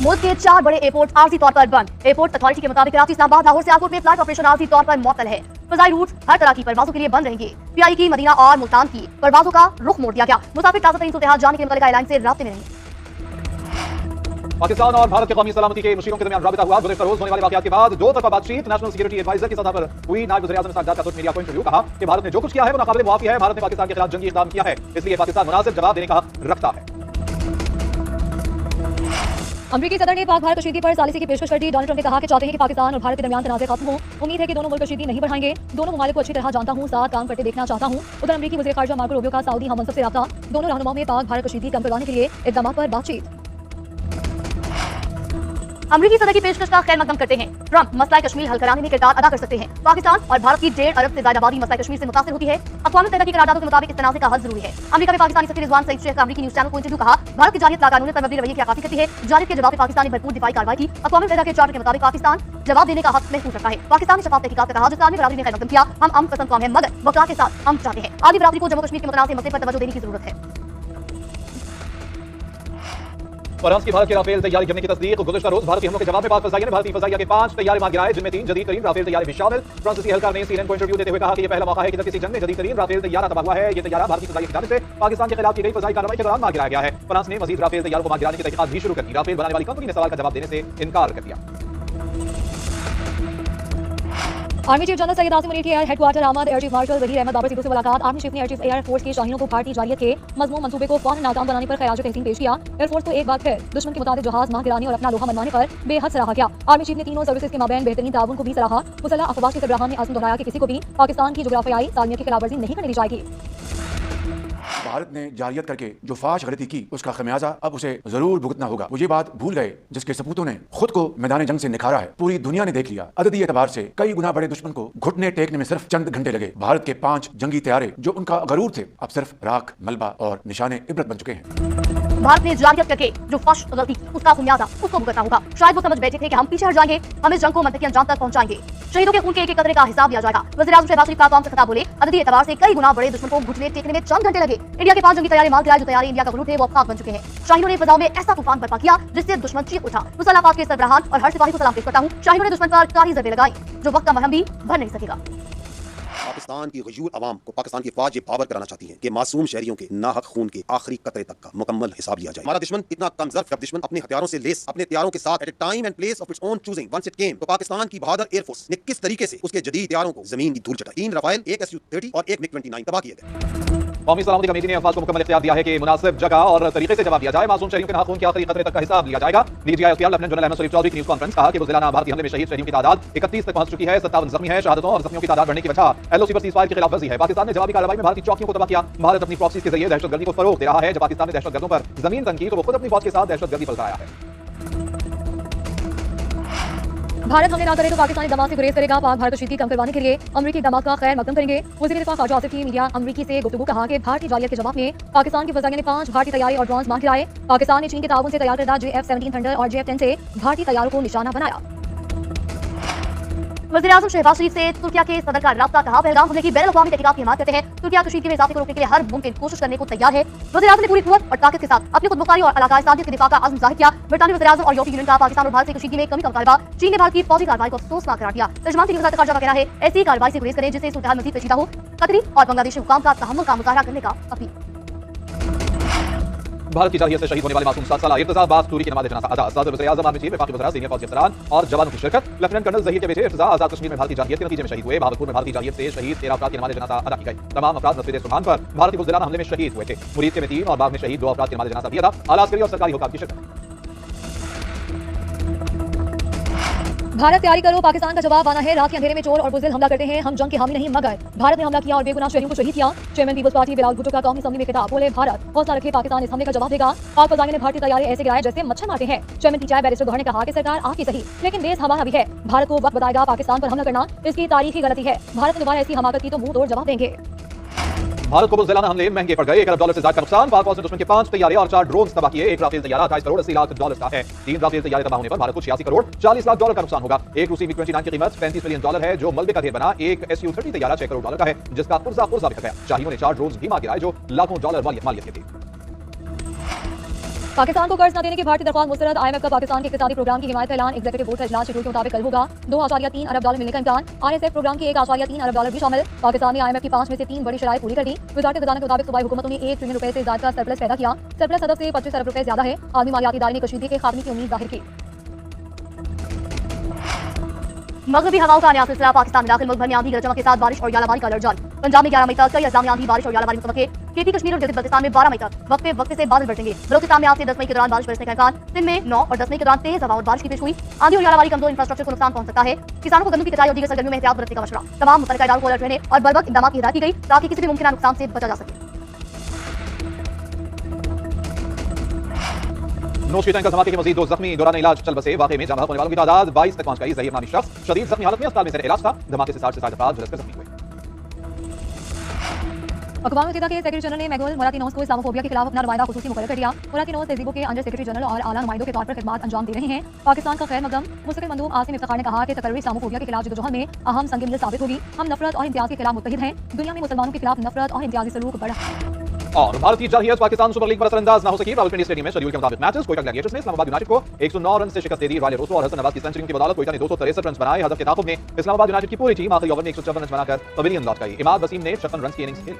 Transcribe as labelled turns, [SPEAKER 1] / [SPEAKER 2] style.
[SPEAKER 1] मुल्क के 4 बड़े एयरपोर्ट आर्जी तौर पर बंद। एयरपोर्ट अथॉरिटी के मुताबिक कराची, इस्लामाबाद, लाहौर, सियालकोट में फ्लाइट ऑपरेशन आर्जी तौर पर मुअत्तल है। फजाई रूट हर तरह की परवाजों के लिए बंद रहेंगे। पीआई की मदीना और मुल्तान की परवाजों का रुख मोड़ दिया गया। मुसाफिर ताज़ा तरीन सूरत जानने के लिए मुतल्लिका एयरलाइन से राब्ते में रहेंगे।
[SPEAKER 2] पाकिस्तान और भारत के कौमी सलामती के मुशीरों के दरमियान राबिता हुआ। गुज़िश्ता रोज होने वाले वाक़यात के बाद दो तरफा बातचीत नेशनल सिक्योरिटी एडवाइजर की सतह पर हुई। नायब वज़ीर-ए-आज़म साज्जाद का मीडिया को इंटरव्यू। कहा कि भारत ने जो कुछ किया है वो नाकाबिले मुआफ़ी है। भारत ने पाकिस्तान के खिलाफ जंगी इक़दाम किया है, इसलिए पाकिस्तान मुनासिब जवाब देने का हक रखता है।
[SPEAKER 1] अमेरिकी सदर ने पाक भारत कशीदगी पर सालिसी की पेशकश कर दी। डोनाल्ड ट्रंप ने कहा कि चाहते हैं कि पाकिस्तान और भारत के दरमियान तनाज़े खत्म हो। उम्मीद है कि दोनों मुल्क कशीदगी नहीं बढ़ाएंगे। दोनों ममालिक को अच्छी तरह जानता हूँ, साथ काम करते देखना चाहता हूँ। उधर अमेरिकी वज़ीर ख़ारिजा मार्को रूबियो का सऊदी हममंसब से रब्ता। दोनों रहनुमाओं में पाक भारत कशीदगी कम करवाने के लिए इक़दामात पर बातचीत। अमेरिकी सदर की पेशकश का खैर मकदम करते हैं। ट्रंप मसला कश्मीर हल कराने में किरदार अदा कर सकते हैं। पाकिस्तान और भारत की 1.5 अरब से ज्यादा आबादी मसला कश्मीर से मुतासिर होती है। अक़वाम मुत्तहिदा की करारदादों के मुताबिक इस तनाज़े का हल जरूरी है। अमेरिका में पाकिस्तानी सफ़ीर रिज़वान सईद शेख का अमेरिकी न्यूज़ चैनल को इंटरव्यू। कहा, भारत की जानियत लाकानूनी पर मबनी रवैये की आकाफी करती है। जानियत के जवाब में पाकिस्तान ने भरपूर दिफाई कार्रवाई की। अक़वाम मुत्तहिदा के चार्टर के मुताबिक पाकिस्तान जवाब देने का हक महफूज रखता है। पाकिस्तान ने शफाफ तहक़ीक़ात का कहा, हिंदुस्तान में बराबरी ने खैर मकदम किया। हम अमन पसंद कौम है, मगर वक़ार के साथ हम चाहते हैं आदि बराबरी को जम्मू कश्मीर के मुतनाज़ मसले पर तवज्जो देने की जरूरत है।
[SPEAKER 2] फ्रांस की भारत के राफेल तैयारी गिरने की तस्दीक। गुज़िश्ता रोज भारत के हमलों के जवाब में पाक फ़ज़ाइया ने भारतीय फ़ज़ाइया के 5 तैयारे मार गिराए, जिनमें 3 जदीद तरीन राफेल तैयारे भी शामिल। फ्रांसीसी एहलकार ने CNN को इंटरव्यू देते हुए कहा कि यह पहला मौका है कि जब किसी जंग में जदीद तरीन राफेल तैयारा तबाह हुआ है। यह तैयारा भारतीय फ़ज़ाइया की जानिब से पाकिस्तान के खिलाफ की गई फ़ज़ाई कार्रवाई के दौरान मार गिराया गया है। फ्रांस ने मज़ीद राफेल तैयारों को मार गिराने की तहक़ीक़ात भी शुरू कर दी। राफेल बनाने वाली कंपनी ने सवाल का जवाब देने से इनकार कर दिया।
[SPEAKER 1] Army chief general Syed Asim Munir की एयर हेडक्वार्टर आमद एयर चीफ मार्शल वज़ीर अहमद बाबर सिद्धू से मुलाकात। आर्मी चीफ ने एयर चीफ एयर फोर्स के शाहीनों को भारतीय जारियत के मज़मूम मंसूबे को फौरन नाकाम बनाने पर ख़राज तहसीन पेश किया। एयरफोर्स को एक बार फिर दुश्मन के मुताबिक जहाज मार गिराने और अपना लोहा मनवाने पर बेहद सराहा किया। आर्मी चीफ ने तीनों सर्विसेज के माबैन बेहतरीन ताउन को भी सराहा। मुसल्लह अफ़वाज के सरबराहान ने आज़म दोहराया कि किसी को भी पाकिस्तान की जोग्राफियाई सालमियत की खिलाफवर्जी नहीं करने दी जाएगी।
[SPEAKER 3] भारत ने जारियत करके जो फाश गलती की उसका खमियाजा अब उसे जरूर भुगतना होगा। वो ये बात भूल गए जिसके सपूतों ने खुद को मैदान जंग से निखारा है। पूरी दुनिया ने देख लिया। अददी एतबार से कई गुना बड़े दुश्मन को घुटने टेकने में सिर्फ चंद घंटे लगे। भारत के 5 जंगी तैयारे जो उनका गरूर थे अब सिर्फ राख, मलबा और निशाने इबरत बन चुके हैं।
[SPEAKER 1] भारत ने जारियत करके जो फश गलती उसका खुमियाजा उसको भुगतना होगा। शायद वो समझ बैठे थे कि हम पीछे हट जाएंगे, हम इस जंग को मंतकी अंजाम तक पहुंचाएंगे। शहीदों के खून के एक एक कतरे का हिसाब लिया जाएगा। वज़ीर-ए-आज़म शहबाज शरीफ का कौम से खिताब बोले, अददी एतबार से कई गुना बड़े दुश्मन को घुटने टेकने में चंद घंटे लगे। इंडिया के 5 जंगी तैयारे मार गिराए। जो तैयारे इंडिया का गरूर थे वो अब खाक बन चुके हैं। शाहीनों ने फजाओं में ऐसा तूफान बर्पा किया जिससे दुश्मन चीख उठा। मुसल्लह अफ़वाज के सरबराहान और हर सिपाही को सलाम पेश करता हूँ। शाहीनों ने दुश्मन पर कारी ज़रबे लगाई जो वक्त का मरहम भी भर नहीं सकेगा।
[SPEAKER 4] पाकिस्तान की गयूर अवाम को पाकिस्तान की फौज ये पावर कराना चाहती है कि मासूम शहरियों के नाहक खून के आखिरी कतरे तक का मुकम्मल हिसाब लिया जाए। हमारा दुश्मन इतना कमजोर दुश्मन अपने हथियारों से लेस अपने हथियारों के साथ at a time and place of its own choosing once it came, तो पाकिस्तान की बहादुर एयरफोर्स ने किस तरीके से उसके जदीद हथियारों को जमीन की धूल चटाई। 3 रफाइल, 1 SU-30 और 1 MiG-29 तबाह किए गए।
[SPEAKER 2] कौमी सलामती कमेटी ने अफवाज को मुकम्मल इख्तियार दिया है कि मुनासिब जगह और तरीके से जवाब दिया जाए। मासूम शहरियों के नाखून के आखिरी कतरे तक का हिसाब लिया जाएगा। DGI FTR lieutenant general Ahmed Sharif Chaudhry की न्यूज़ कॉन्फ्रेंस कहा कि बुज़दिलाना भारतीय हमले में शहीद शहरियों की तादाद 31 तक पहुंच चुकी है। 57 जख्मी है। शहादतों और जख्मियों की तादाद बढ़ने की वजह LOC पर सीज़फायर की खिलाफवर्जी है। पाकिस्तान ने जवाबी कार्रवाई में भारतीय चौकियों को तबाह किया। भारत अपनी प्रॉक्सीज के जरिए दहशतगर्दी को फरोग दे रहा है। जब पाकिस्तान ने दहशतगर्दों पर जमीन तंग की तो वो खुद अपनी फौज के साथ दहशतगर्दी पर कराया है।
[SPEAKER 1] भारत हमले ना करे तो पाकिस्तानी दमा से गुरेज करेगा। पाक भारत कशीदगी कम करवाने के लिए अमेरिकी दमा का खैर मकदम करेंगे। वज़ीर दिफा ख़ारिजा आसिफ की मीडिया अमेरिकी से गुफ्तगू कहा कि भारतीय जारियत के जवाब में पाकिस्तान की फ़ज़ाइया ने 5 भारतीय तैयारे और ड्रोन मार गिराए। पाकिस्तान ने चीन के ताउन से तैयार करदा JF-17 थंडर और JF-10 से भारतीय तैयारों को निशाना बनाया। वज़ीर-ए-आज़म शहबाज शरीफ से तुर्किया के सदर का राब्ता। कहा, पहलगाम हमले की बैनुल-अक़वामी तहक़ीक़ात की हिमायत करते हैं। तुर्किया कशीदगी में इज़ाफ़े को रोकने के लिए हर मुमकिन कोशिश करने को तैयार है। वज़ीर-ए-आज़म ने पूरी कुव्वत और ताकत के साथ अपनी खुदमुख्तारी और इलाक़ाई सादियत के दिफ़ा का अज़्म ज़ाहिर किया। बरतानवी वज़ीर-ए-आज़म और यूरोपीय यूनियन का पाकिस्तान और भारत से कशीदगी में कमी का मुतालबा। चीन ने भारत की फौजी कार्रवाई को अफसोसनाक करार दिया। तर्जुमान की वज़ारत ख़ारिजा का कहना है, ऐसी कार्रवाई से गुरेज करें जिससे सूरत हाल मज़ीद पेचीदा हो। कतरी और बांग्लादेशी हुकाम का तहम्मुल का मुज़ाहरा करने का अपील।
[SPEAKER 2] भारत की जारियत से शहीद होने वाले मासूम 7 साला इर्तिज़ा अब्बास तूरी की नमाज़ जनाज़ा अदा। सदर वज़ीर-ए-आज़म, आर्मी चीफ, वफ़ाक़ी वज़ीर, सीनियर फौजी अफ़सरान और जवानों की शिरकत। लेफ्टिनेंट कर्नल ज़हीर के बेटे इर्तिज़ा आज़ाद कश्मीर में भारतीय जारियत के नतीजे में शहीद हुए। भावलपुर में भारतीय जारियत से शहीद 13 अफ़राद की नमाज़ जनाज़ा अदा की गई। तमाम अफ़राद मस्जिद सुभान पर भारतीय बुज़दिलाना हमले में शहीद हुए थे। मुरीद के में 3 और बाग में शहीद 2 अफ़राद की नमाज़ जनाज़ा दिया था। आला अस्करी और सरकारी हुकाम की शिरकत।
[SPEAKER 1] भारत तैयारी करो, पाकिस्तान का जवाब आना है। रात के अंधेरे में चोर और बुज़दिल हमला करते हैं, हम जंग के हामी नहीं मगर। भारत ने हमला किया और बेगुनाह शहरियों को शहीद किया। Chairman peoples party Bilawal Bhutto का कौमी असम्बली में खिताब। बोले, भारत हौसला रखे, पाकिस्तान इस हमले का जवाब देगा। पाक फ़ज़ाइया ने भारतीय तैयारे ऐसे गिराए जैसे मच्छर मारते हैं। चेयरमैन पीटीआई बैरिस्टर गौहर ने कहा कि सरकार आपकी सही लेकिन देश हमारा भी है। भारत को वक्त बताएगा पाकिस्तान पर हमला करना इसकी तारीखी गलती है। भारत ने दोबारा ऐसी हमाकत की तो मुंह तोड़ जवाब देंगे।
[SPEAKER 2] भारत को बुज़दिलाना हमले महंगे पड़ गए। $1 अरब से ज़्यादा का नुकसान। पाक फौज ने दुश्मन के 5 तैयारे और 4 ड्रोन तबाह किए। 1 राफेल तैयारा $28 करोड़ 80 लाख का है। 3 राफेल तैयारे तबाह होने पर भारत को $86 करोड़ 40 लाख का नुकसान होगा। एक रूसी MiG-29 की कीमत $35 मिलियन है जो मलबे का ढेर बना। एक SU-30 तैयारा $6 करोड़ का है जिसका पुर्जा बिक गया। शाहीनों ने 4 ड्रोन भी मार गिराए जो लाखों डॉलर मालियत के थे।
[SPEAKER 5] पाकिस्तान को कर्ज न देने की भारतीय दरख्वास्त मुस्तरद। IMF का पाकिस्तान के इक़्तिसादी प्रोग्राम की हिमायत का ऐलान। एग्जीक्यूटिव बोर्ड का इजलास शेड्यूल के मुताबिक कल होगा। $2.3 अरब मिलने का इम्कान। RSF प्रोग्राम के $1.3 अरब भी शामिल। पाकिस्तान ने IMF की 5 में से 3 बड़ी शराइत पूरी कर दी। वजारत खजाना के मुताबिक सूबाई हुकूमतों ने $1 ट्रिलियन से ज्यादा का सरप्लस पैदा किया। सरप्लस हदफ से 25 अरब रुपए ज्यादा है। आलमी मालियाती इदारे ने कशीदगी के खात्मे की उम्मीद जाहिर की।
[SPEAKER 1] मगरबी हवाओं का नया सिलसिला। पाकिस्तान में दाखिल मुल्क भर में आंधी गरज चमक के साथ बारिश और यालाबारी का अलर्ट जारी। पंजाब में 11 मई तक कई अजला में आंधी बारिश और यालाबारी मुतवक्के। खेती कश्मीर और गिलगित बल्तिस्तान में 12 मई तक वक्फे वक्फे से बादल बरसेंगे। बलूचिस्तान में आज से 10 मई के दौरान बारिश बरसने का इम्कान। सिंध में 9 और 10 मई के दौरान तेज हवा और बारिश की पेश हुई। आंधी और यालाबारी कमजोर इंफ्रास्ट्रक्चर को नुकसान पहुंच सकता है। किसानों को गन्नों की कटाई और दीगर सरगर्मियों में एहतियात बरतने का मशवरा। तमाम मुतल्लिका इदारों को अलर्ट रहने और बरवक्त इक़दाम की हिदायत की गई ताकि किसी भी मुमकिन नुकसान से बचा जा सके।
[SPEAKER 2] नोश के टैंकर धमाके के मजीद 2 जख्मी। दौरान इलाज चल बसे। वाकई में जान बहक होने वालों की तादाद 22 तक पहुंच गई। जहीर नामी शख्स शदीद जख्मी हालत में अस्पताल में इलाज था। धमाके से 60 से 60 अफराद झुलसकर जख्मी हुए।
[SPEAKER 5] अक़वाम मुत्तहिदा के सेक्रेटरी जनरल ने मैगुल मोरातिनोस को इस्लामोफोबिया के खिलाफ अपना नुमाइंदा खुसूसी मुकर्रर कर दिया। मोरातिनोस तहजीबों के अंडर सेक्रेटरी जनरल और आला नुमाइंदों के तौर पर खिदमत अंजाम दे रहे हैं। पाकिस्तान का खैर मकदम मुस्तकिल मंदूब आसिम इफ्तिखार ने कहा कि तकर्री इस्लामोफोबिया के खिलाफ जदोजहद में अहम संग मिल साबित होगी। हम नफरत और इम्तियाज के खिलाफ मुत्तहिद हैं। दुनिया में मुसलमानों के खिलाफ नफरत और इम्तियाजी सलूक बढ़ा।
[SPEAKER 2] और भारतीय जरहियत पाकिस्तान सुपर लीग पर असरअंदाज न हो सकी। रावलपिंडी स्टेडियम में शेड्यूल के मुताबिक मैचेस। कोयटा ग्लैडिएटर्स ने इस्लामाबाद यूनाइटेड को 109 रन से शिकस्त दे दी। रॉयल रोसो और हसन नवाज की सेंचुरी की बदौलत कोयटा ने 263 रन बनाए। हदफ के ताकुब में इस्लामाबाद यूनाइटेड की पूरी टीम आखिरी ओवर में 154 रन बनाकर पवेलियन लौट गई। इमाद वसीम ने 56 रन की इनिंग्स खेली।